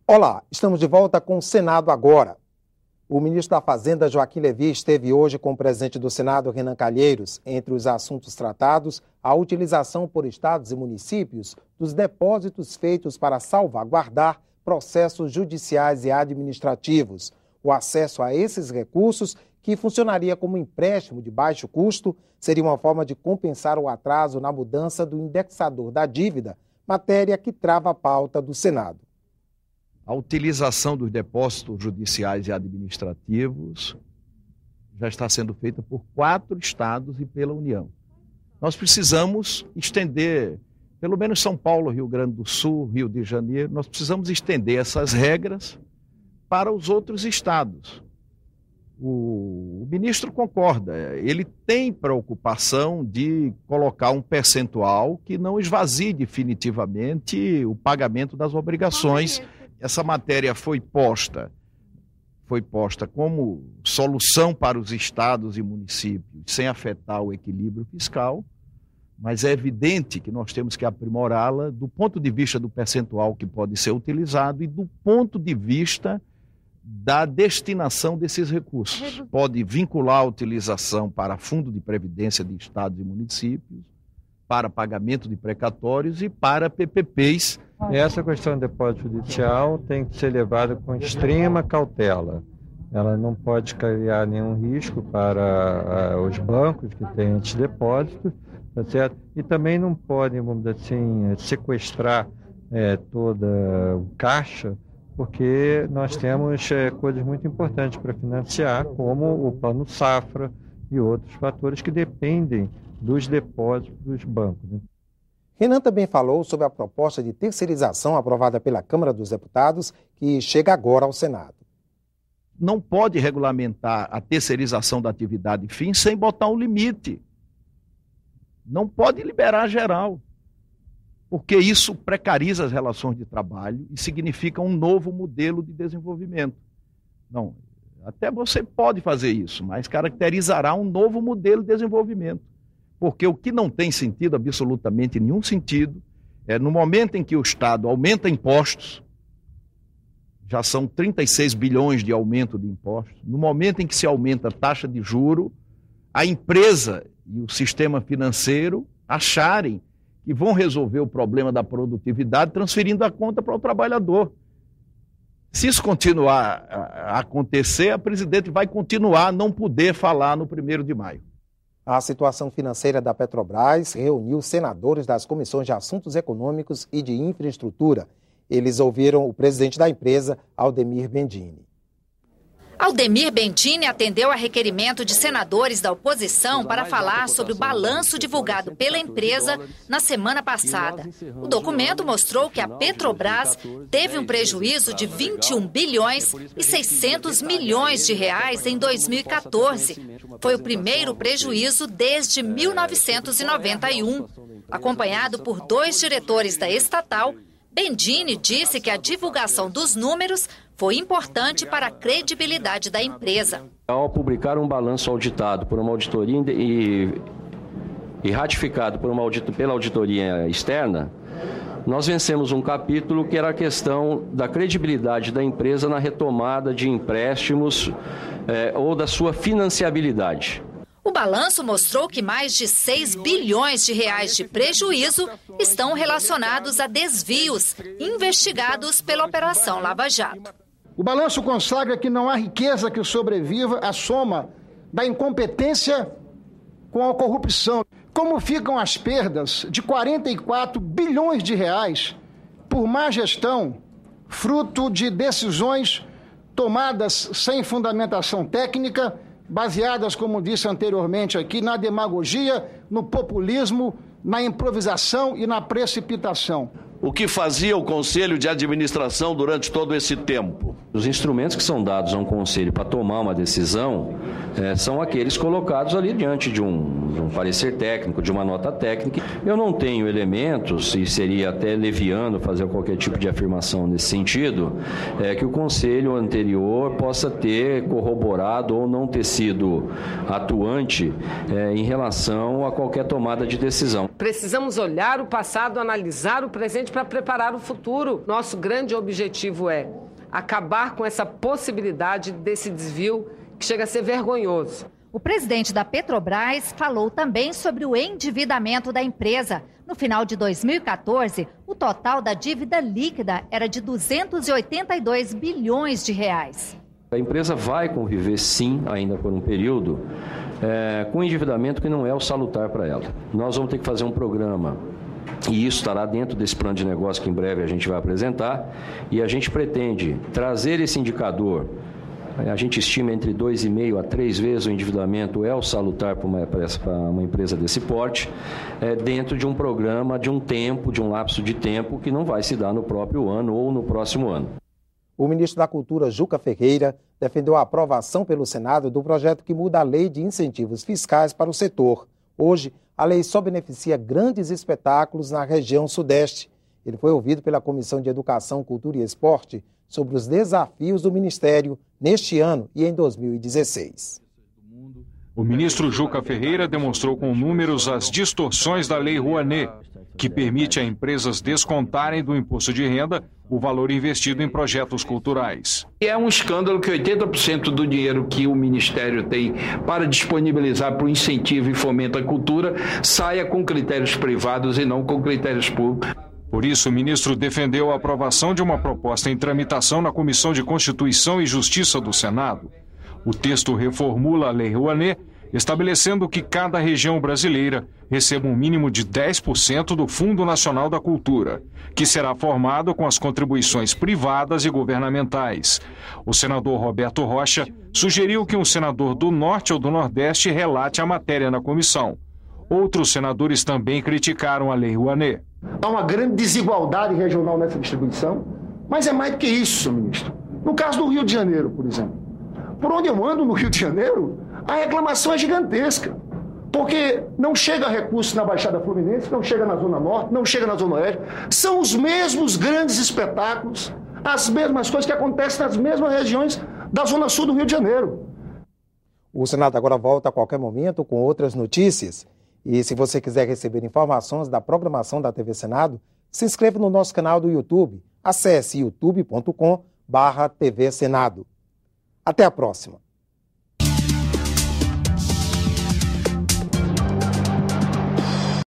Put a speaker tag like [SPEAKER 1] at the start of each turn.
[SPEAKER 1] Olá, estamos de volta com o Senado Agora. O ministro da Fazenda, Joaquim Levy, esteve hoje com o presidente do Senado, Renan Calheiros. Entre os assuntos tratados, a utilização por estados e municípios dos depósitos feitos para salvaguardar processos judiciais e administrativos. O acesso a esses recursos, que funcionaria como empréstimo de baixo custo, seria uma forma de compensar o atraso na mudança do indexador da dívida, matéria que trava a pauta do Senado.
[SPEAKER 2] A utilização dos depósitos judiciais e administrativos já está sendo feita por 4 estados e pela União. Nós precisamos estender, pelo menos São Paulo, Rio Grande do Sul, Rio de Janeiro, nós precisamos estender essas regras para os outros estados. O ministro concorda, ele tem preocupação de colocar um percentual que não esvazie definitivamente o pagamento das obrigações. Essa matéria foi posta como solução para os estados e municípios, sem afetar o equilíbrio fiscal, mas é evidente que nós temos que aprimorá-la do ponto de vista do percentual que pode ser utilizado e do ponto de vista da destinação desses recursos. Pode vincular a utilização para fundo de previdência de estados e municípios, para pagamento de precatórios e para PPPs.
[SPEAKER 3] Essa questão do depósito judicial tem que ser levada com extrema cautela. Ela não pode criar nenhum risco para os bancos que têm esses depósitos, tá certo? E também não podem, vamos dizer assim, sequestrar toda o caixa, porque nós temos coisas muito importantes para financiar, como o Plano Safra e outros fatores que dependem dos depósitos dos bancos.
[SPEAKER 1] Renan também falou sobre a proposta de terceirização aprovada pela Câmara dos Deputados, que chega agora ao Senado.
[SPEAKER 2] Não pode regulamentar a terceirização da atividade fim sem botar um limite. Não pode liberar geral, porque isso precariza as relações de trabalho e significa um novo modelo de desenvolvimento. Não, até você pode fazer isso, mas caracterizará um novo modelo de desenvolvimento. Porque o que não tem sentido, absolutamente nenhum sentido, é no momento em que o Estado aumenta impostos, já são 36 bilhões de aumento de impostos, no momento em que se aumenta a taxa de juro, a empresa e o sistema financeiro acharem que vão resolver o problema da produtividade transferindo a conta para o trabalhador. Se isso continuar a acontecer, a presidente vai continuar a não poder falar no 1º de maio.
[SPEAKER 1] A situação financeira da Petrobras reuniu senadores das comissões de Assuntos Econômicos e de Infraestrutura. Eles ouviram o presidente da empresa, Aldemir Bendini.
[SPEAKER 4] Aldemir Bendini atendeu a requerimento de senadores da oposição para falar sobre o balanço divulgado pela empresa na semana passada. O documento mostrou que a Petrobras teve um prejuízo de 21 bilhões e 600 milhões de reais em 2014. Foi o primeiro prejuízo desde 1991. Acompanhado por 2 diretores da estatal, Bendini disse que a divulgação dos números foi importante para a credibilidade da empresa.
[SPEAKER 5] Ao publicar um balanço auditado por uma auditoria e ratificado pela auditoria externa, nós vencemos um capítulo que era a questão da credibilidade da empresa na retomada de empréstimos ou da sua financiabilidade.
[SPEAKER 4] O balanço mostrou que mais de 6 bilhões de reais de prejuízo estão relacionados a desvios investigados pela Operação Lava Jato.
[SPEAKER 6] O balanço consagra que não há riqueza que sobreviva à soma da incompetência com a corrupção. Como ficam as perdas de 44 bilhões de reais por má gestão, fruto de decisões tomadas sem fundamentação técnica, baseadas, como disse anteriormente aqui, na demagogia, no populismo, na improvisação e na precipitação.
[SPEAKER 7] O que fazia o Conselho de Administração durante todo esse tempo?
[SPEAKER 5] Os instrumentos que são dados a um conselho para tomar uma decisão são aqueles colocados ali diante de um parecer técnico, de uma nota técnica. Eu não tenho elementos, e seria até leviano fazer qualquer tipo de afirmação nesse sentido, que o conselho anterior possa ter corroborado ou não ter sido atuante em relação a qualquer tomada de decisão.
[SPEAKER 8] Precisamos olhar o passado, analisar o presente para preparar o futuro. Nosso grande objetivo é acabar com essa possibilidade desse desvio que chega a ser vergonhoso.
[SPEAKER 4] O presidente da Petrobras falou também sobre o endividamento da empresa. No final de 2014, o total da dívida líquida era de 282 bilhões de reais.
[SPEAKER 5] A empresa vai conviver, sim, ainda por um período, com endividamento que não é o salutar para ela. Nós vamos ter que fazer um programa, e isso estará dentro desse plano de negócio que em breve a gente vai apresentar, e a gente pretende trazer esse indicador. A gente estima entre 2,5 a 3 vezes o endividamento é o salutar para uma empresa desse porte, dentro de um programa, de um tempo, de um lapso de tempo que não vai se dar no próprio ano ou no próximo ano.
[SPEAKER 1] O ministro da Cultura, Juca Ferreira, defendeu a aprovação pelo Senado do projeto que muda a lei de incentivos fiscais para o setor. Hoje, a lei só beneficia grandes espetáculos na região sudeste. Ele foi ouvido pela Comissão de Educação, Cultura e Esporte sobre os desafios do Ministério neste ano e em 2016.
[SPEAKER 9] O ministro Juca Ferreira demonstrou com números as distorções da Lei Rouanet, que permite a empresas descontarem do imposto de renda o valor investido em projetos culturais.
[SPEAKER 10] É um escândalo que 80% do dinheiro que o Ministério tem para disponibilizar para o incentivo e fomento à cultura saia com critérios privados e não com critérios públicos.
[SPEAKER 9] Por isso, o ministro defendeu a aprovação de uma proposta em tramitação na Comissão de Constituição e Justiça do Senado. O texto reformula a Lei Rouanet, estabelecendo que cada região brasileira receba um mínimo de 10% do Fundo Nacional da Cultura, que será formado com as contribuições privadas e governamentais. O senador Roberto Rocha sugeriu que um senador do Norte ou do Nordeste relate a matéria na comissão. Outros senadores também criticaram a Lei Rouanet.
[SPEAKER 6] Há uma grande desigualdade regional nessa distribuição, mas é mais do que isso, senhor ministro. No caso do Rio de Janeiro, por exemplo. Por onde eu ando no Rio de Janeiro, a reclamação é gigantesca. Porque não chega recurso na Baixada Fluminense, não chega na Zona Norte, não chega na Zona Oeste. São os mesmos grandes espetáculos, as mesmas coisas que acontecem nas mesmas regiões da Zona Sul do Rio de Janeiro.
[SPEAKER 1] O Senado agora volta a qualquer momento com outras notícias. E se você quiser receber informações da programação da TV Senado, se inscreva no nosso canal do YouTube. Acesse youtube.com/TV Senado. Até a próxima.